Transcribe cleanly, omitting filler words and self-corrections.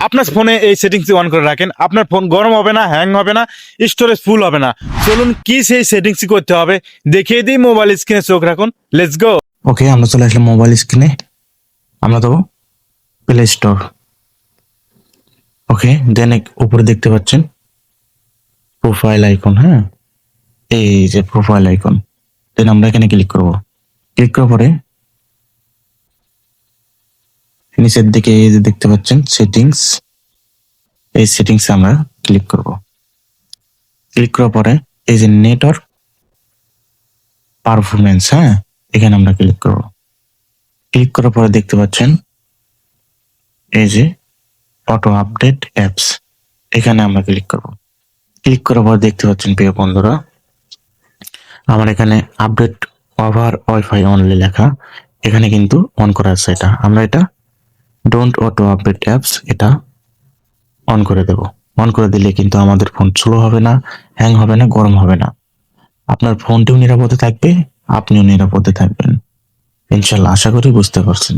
আপনার ফোনে এই সেটিংস অন করে রাখেন, আপনার ফোন গরম হবে না, হ্যাং হবে না, স্টোরেজ ফুল হবে না। চলুন কি সেই সেটিংস করতে হবে দেখিয়ে দিই। মোবাইল স্ক্রিনে চোখ রাখুন, লেটস গো। ওকে, আমরা চলে আসলাম মোবাইল স্ক্রিনে। আমরা দেবো প্লে স্টোর। ওকে, দেন উপরে দেখতে পাচ্ছেন প্রোফাইল আইকন। হ্যাঁ, এই যে প্রোফাইল আইকন, দেন আমরা এখানে ক্লিক করব। ক্লিক করার পরে নিচের দিকে এই যে দেখতে পাচ্ছেন সেটিংস, এই সেটিংসে আমরা ক্লিক করব। ক্লিক করার পরে এই যে নেটওয়ার্ক পারফরমেন্স, হ্যাঁ, এখানে আমরা ক্লিক করব। ক্লিক করার পরে দেখতে পাচ্ছেন এই যে অটো আপডেট অ্যাপস, এখানে আমরা ক্লিক করব। ক্লিক করার পর দেখতে পাচ্ছেন প্রিয় বন্ধুরা, আমার এখানে আপডেট ওভার ওয়াইফাই অনলি লেখা, এখানে কিন্তু অন করা আছে। আমরা এটা ডোন্ট অটো আপডেট অ্যাপস এটা অন করে দেব। অন করে দিলে কিন্তু আমাদের ফোন স্লো হবে না, হ্যাং হবে না, গরম হবে না। আপনার ফোনটিও নিরাপদে থাকবে, আপনিও নিরাপদে থাকবেন। ইনশাল্লাহ, আশা করি বুঝতে পারছেন।